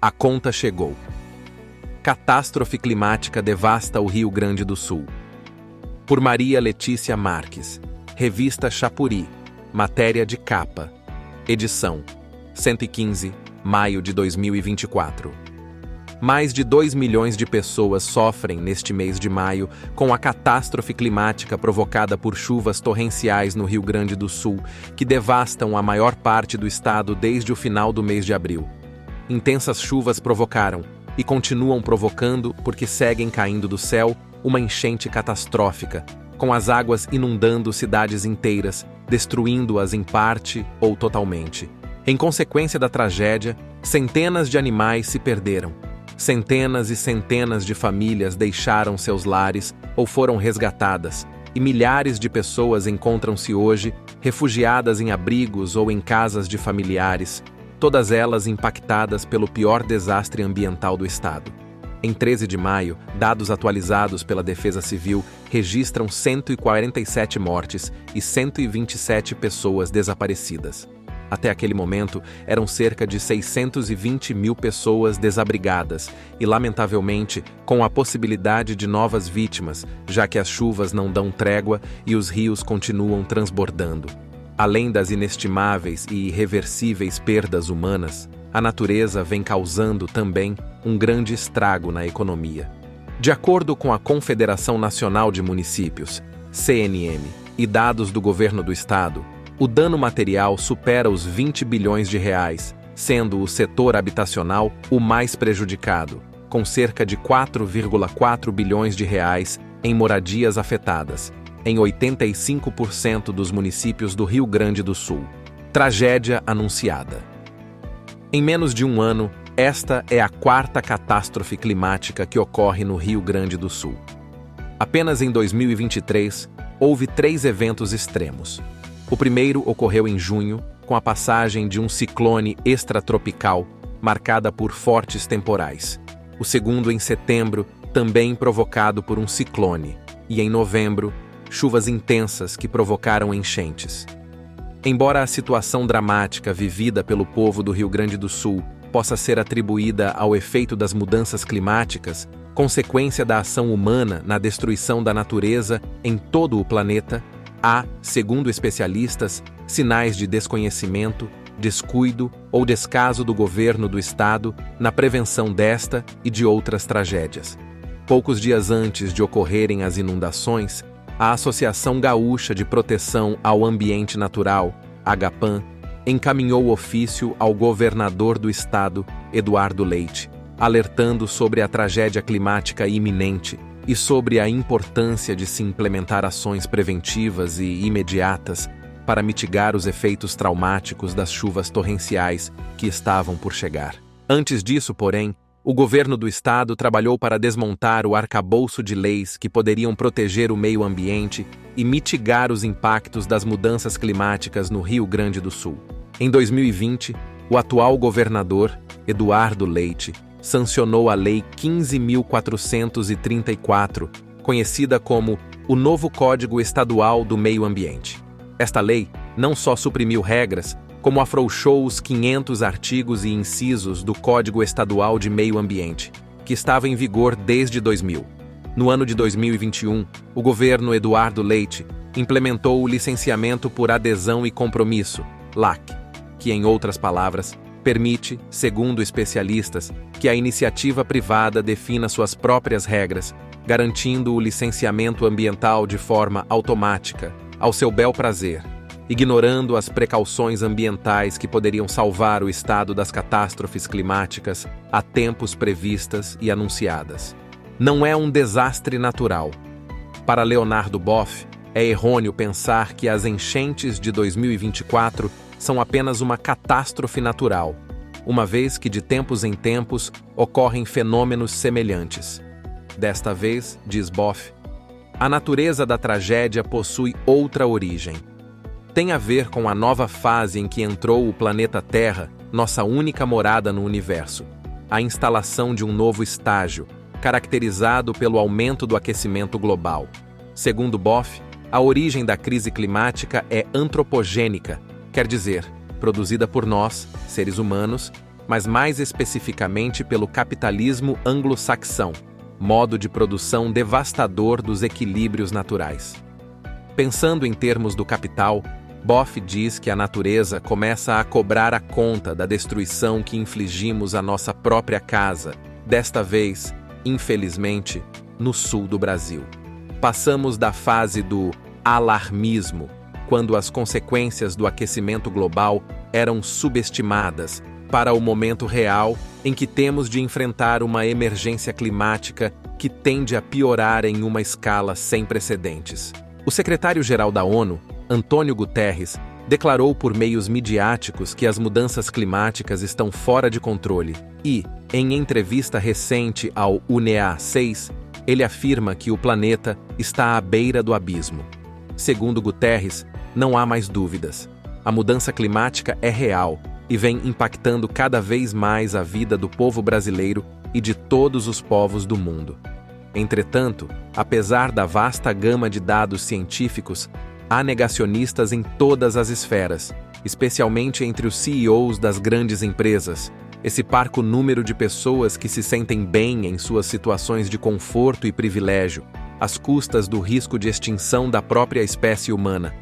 A conta chegou. Catástrofe climática devasta o Rio Grande do Sul. Por Maria Letícia Marques. Revista Chapuri. Matéria de capa. Edição 115, maio de 2024. Mais de 2 milhões de pessoas sofrem neste mês de maio com a catástrofe climática provocada por chuvas torrenciais no Rio Grande do Sul, que devastam a maior parte do estado desde o final do mês de abril. Intensas chuvas provocaram, e continuam provocando porque seguem caindo do céu, uma enchente catastrófica, com as águas inundando cidades inteiras, destruindo-as em parte ou totalmente. Em consequência da tragédia, centenas de animais se perderam. Centenas e centenas de famílias deixaram seus lares ou foram resgatadas, e milhares de pessoas encontram-se hoje refugiadas em abrigos ou em casas de familiares, todas elas impactadas pelo pior desastre ambiental do estado. Em 13 de maio, dados atualizados pela Defesa Civil registram 147 mortes e 127 pessoas desaparecidas. Até aquele momento, eram cerca de 620 mil pessoas desabrigadas e, lamentavelmente, com a possibilidade de novas vítimas, já que as chuvas não dão trégua e os rios continuam transbordando. Além das inestimáveis e irreversíveis perdas humanas, a natureza vem causando também um grande estrago na economia. De acordo com a Confederação Nacional de Municípios, CNM, e dados do governo do estado, o dano material supera os 20 bilhões de reais, sendo o setor habitacional o mais prejudicado, com cerca de 4,4 bilhões de reais em moradias afetadas, em 85% dos municípios do Rio Grande do Sul. Tragédia anunciada. Em menos de um ano, esta é a 4ª catástrofe climática que ocorre no Rio Grande do Sul. Apenas em 2023, houve 3 eventos extremos. O primeiro ocorreu em junho, com a passagem de um ciclone extratropical, marcada por fortes temporais. O segundo em setembro, também provocado por um ciclone. E em novembro, chuvas intensas que provocaram enchentes. Embora a situação dramática vivida pelo povo do Rio Grande do Sul possa ser atribuída ao efeito das mudanças climáticas, consequência da ação humana na destruição da natureza em todo o planeta, há, segundo especialistas, sinais de desconhecimento, descuido ou descaso do governo do estado na prevenção desta e de outras tragédias. Poucos dias antes de ocorrerem as inundações, a Associação Gaúcha de Proteção ao Ambiente Natural, AGAPAN, encaminhou ofício ao governador do estado, Eduardo Leite, alertando sobre a tragédia climática iminente e sobre a importância de se implementar ações preventivas e imediatas para mitigar os efeitos traumáticos das chuvas torrenciais que estavam por chegar. Antes disso, porém, o governo do estado trabalhou para desmontar o arcabouço de leis que poderiam proteger o meio ambiente e mitigar os impactos das mudanças climáticas no Rio Grande do Sul. Em 2020, o atual governador, Eduardo Leite, sancionou a Lei 15.434, conhecida como o Novo Código Estadual do Meio Ambiente. Esta lei não só suprimiu regras, como afrouxou os 500 artigos e incisos do Código Estadual de Meio Ambiente, que estava em vigor desde 2000. No ano de 2021, o governo Eduardo Leite implementou o Licenciamento por Adesão e Compromisso, LAC, que, em outras palavras, permite, segundo especialistas, que a iniciativa privada defina suas próprias regras, garantindo o licenciamento ambiental de forma automática, ao seu bel prazer, ignorando as precauções ambientais que poderiam salvar o estado das catástrofes climáticas a tempos previstas e anunciadas. Não é um desastre natural. Para Leonardo Boff, é errôneo pensar que as enchentes de 2024 são apenas uma catástrofe natural, uma vez que de tempos em tempos ocorrem fenômenos semelhantes. Desta vez, diz Boff, a natureza da tragédia possui outra origem. Tem a ver com a nova fase em que entrou o planeta Terra, nossa única morada no universo, a instalação de um novo estágio, caracterizado pelo aumento do aquecimento global. Segundo Boff, a origem da crise climática é antropogênica, quer dizer, produzida por nós, seres humanos, mas mais especificamente pelo capitalismo anglo-saxão, modo de produção devastador dos equilíbrios naturais. Pensando em termos do capital, Boff diz que a natureza começa a cobrar a conta da destruição que infligimos à nossa própria casa, desta vez, infelizmente, no sul do Brasil. Passamos da fase do alarmismo, quando as consequências do aquecimento global eram subestimadas, para o momento real em que temos de enfrentar uma emergência climática que tende a piorar em uma escala sem precedentes. O secretário-geral da ONU, Antônio Guterres, declarou por meios midiáticos que as mudanças climáticas estão fora de controle e, em entrevista recente ao UNEA 6, ele afirma que o planeta está à beira do abismo. Segundo Guterres, não há mais dúvidas. A mudança climática é real e vem impactando cada vez mais a vida do povo brasileiro e de todos os povos do mundo. Entretanto, apesar da vasta gama de dados científicos, há negacionistas em todas as esferas, especialmente entre os CEOs das grandes empresas. Esse parco número de pessoas que se sentem bem em suas situações de conforto e privilégio, às custas do risco de extinção da própria espécie humana.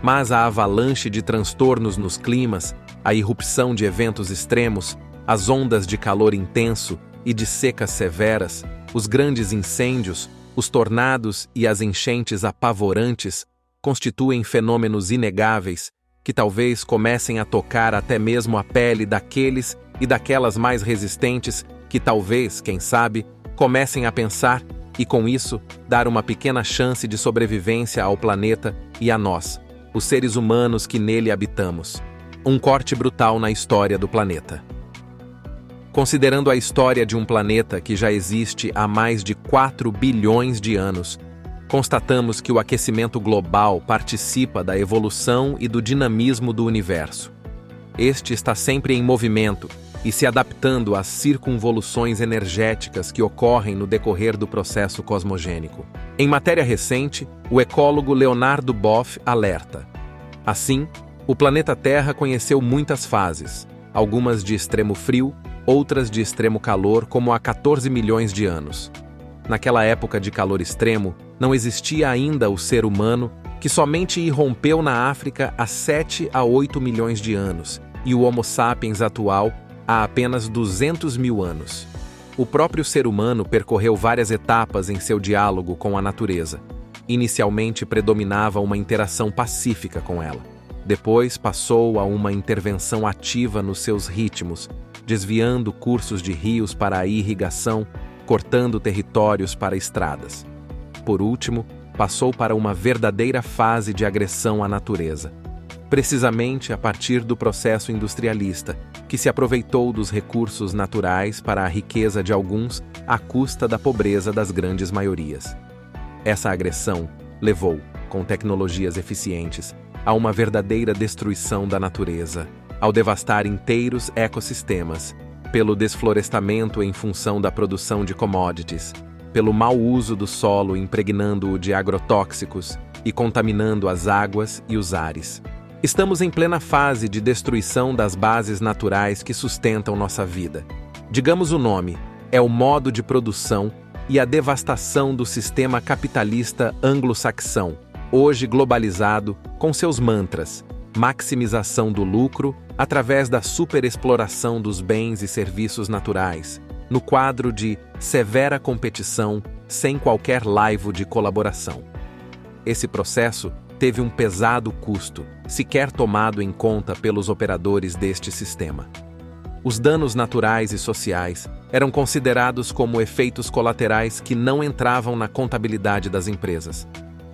Mas a avalanche de transtornos nos climas, a irrupção de eventos extremos, as ondas de calor intenso e de secas severas, os grandes incêndios, os tornados e as enchentes apavorantes constituem fenômenos inegáveis que talvez comecem a tocar até mesmo a pele daqueles e daquelas mais resistentes que talvez, quem sabe, comecem a pensar e, com isso, dar uma pequena chance de sobrevivência ao planeta e a nós, os seres humanos que nele habitamos. Um corte brutal na história do planeta. Considerando a história de um planeta que já existe há mais de 4 bilhões de anos, constatamos que o aquecimento global participa da evolução e do dinamismo do universo. Este está sempre em movimento e se adaptando às circunvoluções energéticas que ocorrem no decorrer do processo cosmogênico. Em matéria recente, o ecólogo Leonardo Boff alerta. Assim, o planeta Terra conheceu muitas fases, algumas de extremo frio, outras de extremo calor, como há 14 milhões de anos. Naquela época de calor extremo, não existia ainda o ser humano, que somente irrompeu na África há 7 a 8 milhões de anos, e o Homo sapiens atual há apenas 200 mil anos. O próprio ser humano percorreu várias etapas em seu diálogo com a natureza. Inicialmente predominava uma interação pacífica com ela. Depois passou a uma intervenção ativa nos seus ritmos, desviando cursos de rios para a irrigação, cortando territórios para estradas. Por último, passou para uma verdadeira fase de agressão à natureza, precisamente a partir do processo industrialista, que se aproveitou dos recursos naturais para a riqueza de alguns à custa da pobreza das grandes maiorias. Essa agressão levou, com tecnologias eficientes, a uma verdadeira destruição da natureza, ao devastar inteiros ecossistemas, pelo desflorestamento em função da produção de commodities, pelo mau uso do solo impregnando-o de agrotóxicos e contaminando as águas e os ares. Estamos em plena fase de destruição das bases naturais que sustentam nossa vida. Digamos o nome, é o modo de produção e a devastação do sistema capitalista anglo-saxão, hoje globalizado, com seus mantras, maximização do lucro através da superexploração dos bens e serviços naturais, no quadro de severa competição sem qualquer laivo de colaboração. Esse processo teve um pesado custo, sequer tomado em conta pelos operadores deste sistema. Os danos naturais e sociais eram considerados como efeitos colaterais que não entravam na contabilidade das empresas.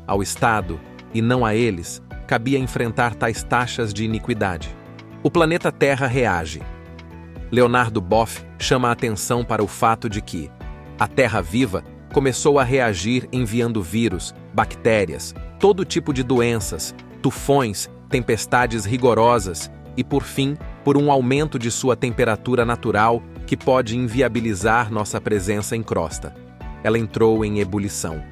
Ao Estado, e não a eles, cabia enfrentar tais taxas de iniquidade. O planeta Terra reage. Leonardo Boff chama a atenção para o fato de que a Terra viva começou a reagir enviando vírus, bactérias, todo tipo de doenças, tufões, tempestades rigorosas e, por fim, por um aumento de sua temperatura natural que pode inviabilizar nossa presença em crosta. Ela entrou em ebulição.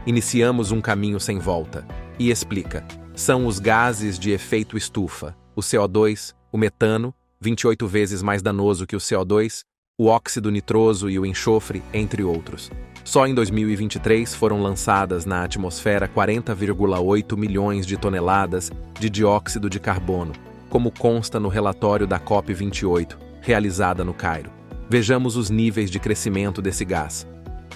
Iniciamos um caminho sem volta. E explica. São os gases de efeito estufa, o CO2, o metano, 28 vezes mais danoso que o CO2, o óxido nitroso e o enxofre, entre outros. Só em 2023 foram lançadas na atmosfera 40,8 milhões de toneladas de dióxido de carbono, como consta no relatório da COP28, realizada no Cairo. Vejamos os níveis de crescimento desse gás.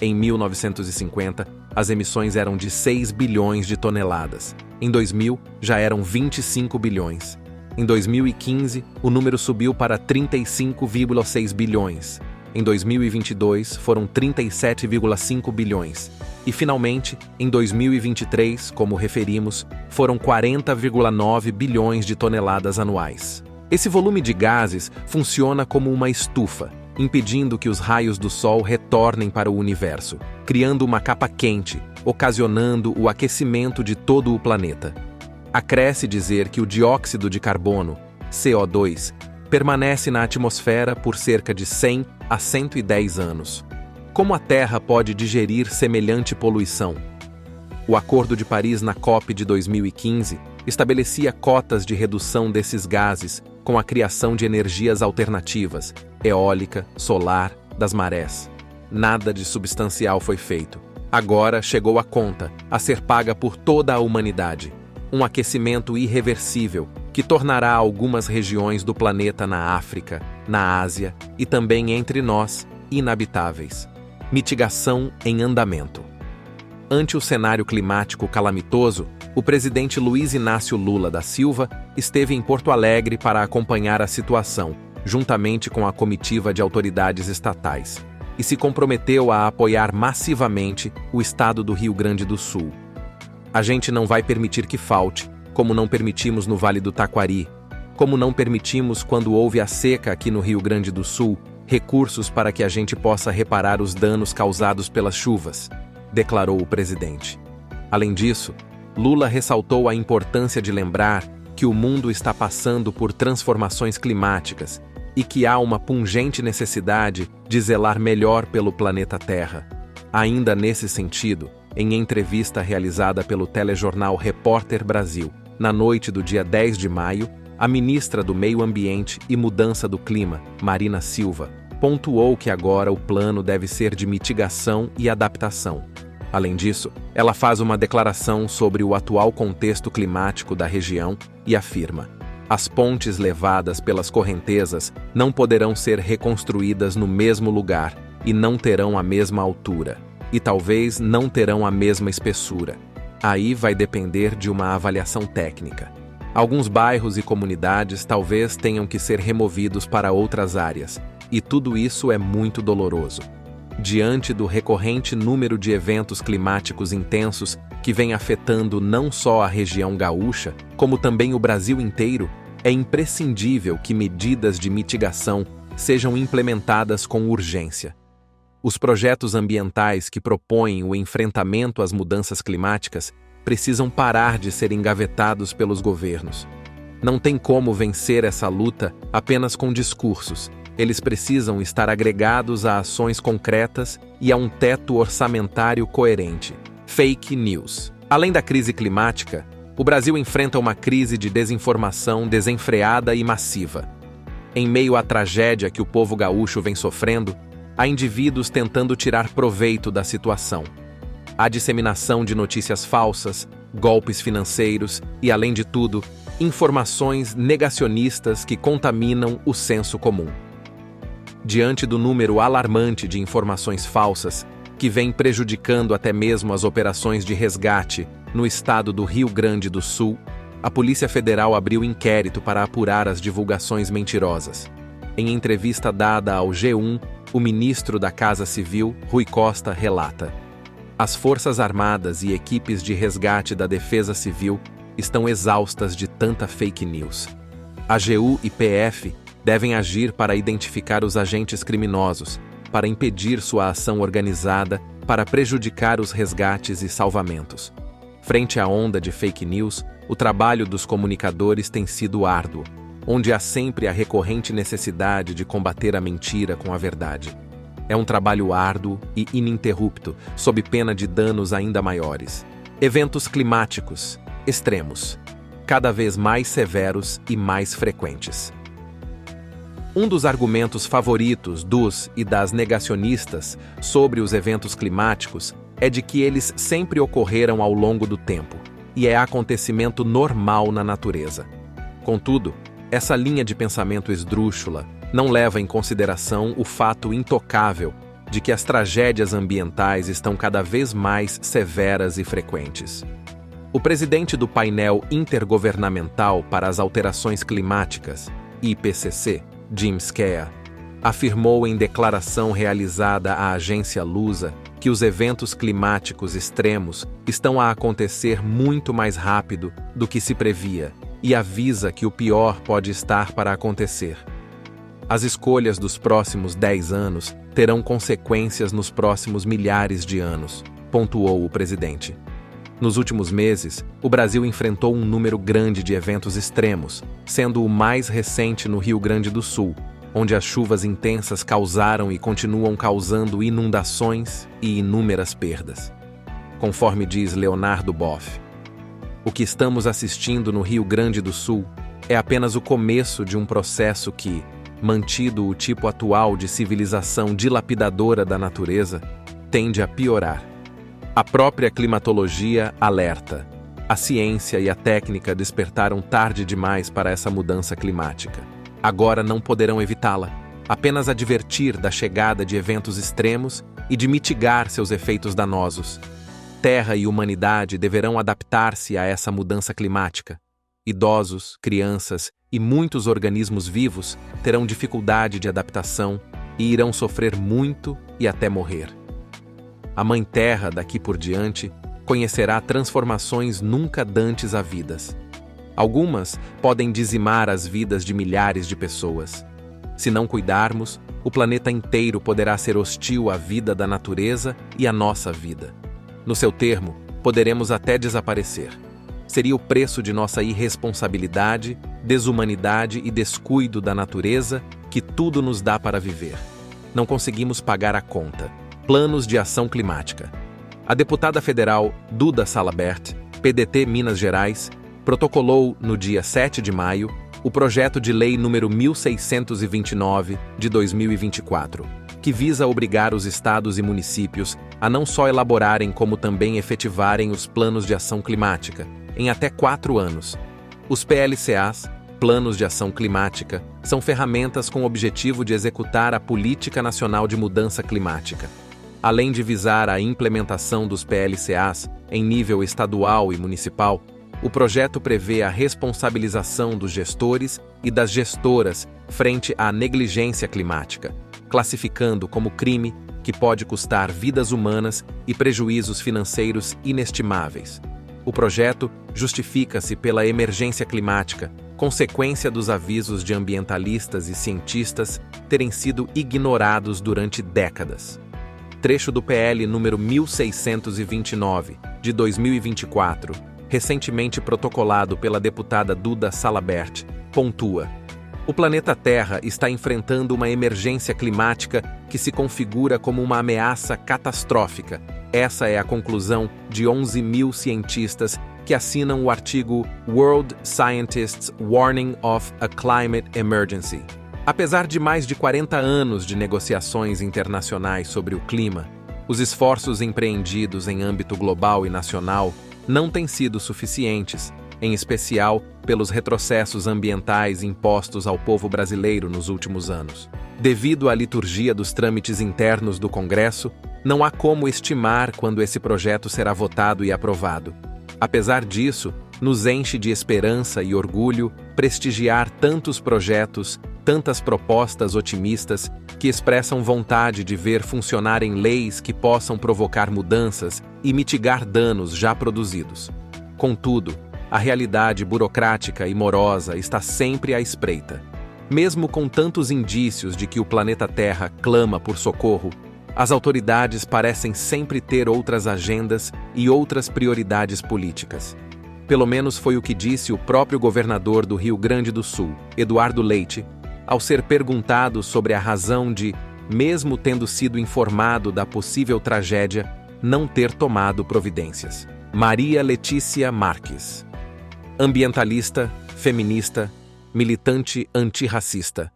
Em 1950, as emissões eram de 6 bilhões de toneladas. Em 2000, já eram 25 bilhões. Em 2015, o número subiu para 35,6 bilhões. Em 2022, foram 37,5 bilhões. E, finalmente, em 2023, como referimos, foram 40,9 bilhões de toneladas anuais. Esse volume de gases funciona como uma estufa, impedindo que os raios do Sol retornem para o universo, criando uma capa quente, ocasionando o aquecimento de todo o planeta. Acresce dizer que o dióxido de carbono, CO2, permanece na atmosfera por cerca de 100 a 110 anos. Como a Terra pode digerir semelhante poluição? O Acordo de Paris na COP de 2015 estabelecia cotas de redução desses gases com a criação de energias alternativas, eólica, solar, das marés. Nada de substancial foi feito. Agora chegou a conta, a ser paga por toda a humanidade. Um aquecimento irreversível que tornará algumas regiões do planeta na África, na Ásia e também entre nós inabitáveis. Mitigação em andamento. Ante o cenário climático calamitoso, o presidente Luiz Inácio Lula da Silva esteve em Porto Alegre para acompanhar a situação, juntamente com a comitiva de autoridades estatais, e se comprometeu a apoiar massivamente o estado do Rio Grande do Sul. A gente não vai permitir que falte, como não permitimos no Vale do Taquari, como não permitimos quando houve a seca aqui no Rio Grande do Sul, recursos para que a gente possa reparar os danos causados pelas chuvas, declarou o presidente. Além disso, Lula ressaltou a importância de lembrar que o mundo está passando por transformações climáticas e que há uma pungente necessidade de zelar melhor pelo planeta Terra. Ainda nesse sentido, em entrevista realizada pelo telejornal Repórter Brasil, na noite do dia 10 de maio, a ministra do Meio Ambiente e Mudança do Clima, Marina Silva, pontuou que agora o plano deve ser de mitigação e adaptação. Além disso, ela faz uma declaração sobre o atual contexto climático da região e afirma: as pontes levadas pelas correntezas não poderão ser reconstruídas no mesmo lugar e não terão a mesma altura, e talvez não terão a mesma espessura. Aí vai depender de uma avaliação técnica. Alguns bairros e comunidades talvez tenham que ser removidos para outras áreas, e tudo isso é muito doloroso. Diante do recorrente número de eventos climáticos intensos que vem afetando não só a região gaúcha, como também o Brasil inteiro, é imprescindível que medidas de mitigação sejam implementadas com urgência. Os projetos ambientais que propõem o enfrentamento às mudanças climáticas precisam parar de ser engavetados pelos governos. Não tem como vencer essa luta apenas com discursos. Eles precisam estar agregados a ações concretas e a um teto orçamentário coerente. Fake news. Além da crise climática, o Brasil enfrenta uma crise de desinformação desenfreada e massiva. Em meio à tragédia que o povo gaúcho vem sofrendo, há indivíduos tentando tirar proveito da situação. Há disseminação de notícias falsas, golpes financeiros e, além de tudo, informações negacionistas que contaminam o senso comum. Diante do número alarmante de informações falsas, que vem prejudicando até mesmo as operações de resgate no estado do Rio Grande do Sul, a Polícia Federal abriu inquérito para apurar as divulgações mentirosas. Em entrevista dada ao G1, o ministro da Casa Civil, Rui Costa, relata: as Forças Armadas e equipes de resgate da Defesa Civil estão exaustas de tanta fake news. A AGU e PF devem agir para identificar os agentes criminosos, para impedir sua ação organizada, para prejudicar os resgates e salvamentos. Frente à onda de fake news, o trabalho dos comunicadores tem sido árduo, onde há sempre a recorrente necessidade de combater a mentira com a verdade. É um trabalho árduo e ininterrupto, sob pena de danos ainda maiores. Eventos climáticos extremos, cada vez mais severos e mais frequentes. Um dos argumentos favoritos dos e das negacionistas sobre os eventos climáticos é de que eles sempre ocorreram ao longo do tempo, e é acontecimento normal na natureza. Contudo, essa linha de pensamento esdrúxula não leva em consideração o fato intocável de que as tragédias ambientais estão cada vez mais severas e frequentes. O presidente do Painel Intergovernamental para as Alterações Climáticas, IPCC, Jim Scaia, afirmou em declaração realizada à agência Lusa que os eventos climáticos extremos estão a acontecer muito mais rápido do que se previa e avisa que o pior pode estar para acontecer. As escolhas dos próximos 10 anos terão consequências nos próximos milhares de anos, pontuou o presidente. Nos últimos meses, o Brasil enfrentou um número grande de eventos extremos, sendo o mais recente no Rio Grande do Sul, onde as chuvas intensas causaram e continuam causando inundações e inúmeras perdas. Conforme diz Leonardo Boff, o que estamos assistindo no Rio Grande do Sul é apenas o começo de um processo que, mantido o tipo atual de civilização dilapidadora da natureza, tende a piorar. A própria climatologia alerta. A ciência e a técnica despertaram tarde demais para essa mudança climática. Agora não poderão evitá-la, apenas advertir da chegada de eventos extremos e de mitigar seus efeitos danosos. Terra e humanidade deverão adaptar-se a essa mudança climática. Idosos, crianças e muitos organismos vivos terão dificuldade de adaptação e irão sofrer muito e até morrer. A Mãe Terra, daqui por diante, conhecerá transformações nunca dantes havidas. Algumas podem dizimar as vidas de milhares de pessoas. Se não cuidarmos, o planeta inteiro poderá ser hostil à vida da natureza e à nossa vida. No seu termo, poderemos até desaparecer. Seria o preço de nossa irresponsabilidade, desumanidade e descuido da natureza que tudo nos dá para viver. Não conseguimos pagar a conta. Planos de ação climática. A deputada federal Duda Salabert, PDT Minas Gerais, protocolou no dia 7 de maio o projeto de lei número 1629 de 2024, que visa obrigar os estados e municípios a não só elaborarem como também efetivarem os planos de ação climática, em até 4 anos. Os PLCAs, Planos de Ação Climática, são ferramentas com o objetivo de executar a Política Nacional de Mudança Climática. Além de visar a implementação dos PLCAs em nível estadual e municipal, o projeto prevê a responsabilização dos gestores e das gestoras frente à negligência climática, classificando como crime que pode custar vidas humanas e prejuízos financeiros inestimáveis. O projeto justifica-se pela emergência climática, consequência dos avisos de ambientalistas e cientistas terem sido ignorados durante décadas. Trecho do PL número 1629, de 2024, recentemente protocolado pela deputada Duda Salabert, pontua: o planeta Terra está enfrentando uma emergência climática que se configura como uma ameaça catastrófica. Essa é a conclusão de 11 mil cientistas que assinam o artigo World Scientists Warning of a Climate Emergency. Apesar de mais de 40 anos de negociações internacionais sobre o clima, os esforços empreendidos em âmbito global e nacional não têm sido suficientes, em especial pelos retrocessos ambientais impostos ao povo brasileiro nos últimos anos. Devido à liturgia dos trâmites internos do Congresso, não há como estimar quando esse projeto será votado e aprovado. Apesar disso, nos enche de esperança e orgulho prestigiar tantos projetos, tantas propostas otimistas que expressam vontade de ver funcionarem leis que possam provocar mudanças e mitigar danos já produzidos. Contudo, a realidade burocrática e morosa está sempre à espreita. Mesmo com tantos indícios de que o planeta Terra clama por socorro, as autoridades parecem sempre ter outras agendas e outras prioridades políticas. Pelo menos foi o que disse o próprio governador do Rio Grande do Sul, Eduardo Leite, ao ser perguntado sobre a razão de, mesmo tendo sido informado da possível tragédia, não ter tomado providências. Maria Letícia Marques, ambientalista, feminista, militante antirracista.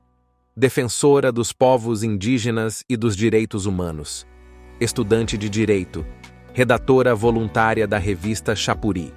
defensora dos povos indígenas e dos direitos humanos. Estudante de Direito, redatora voluntária da revista Xapuri.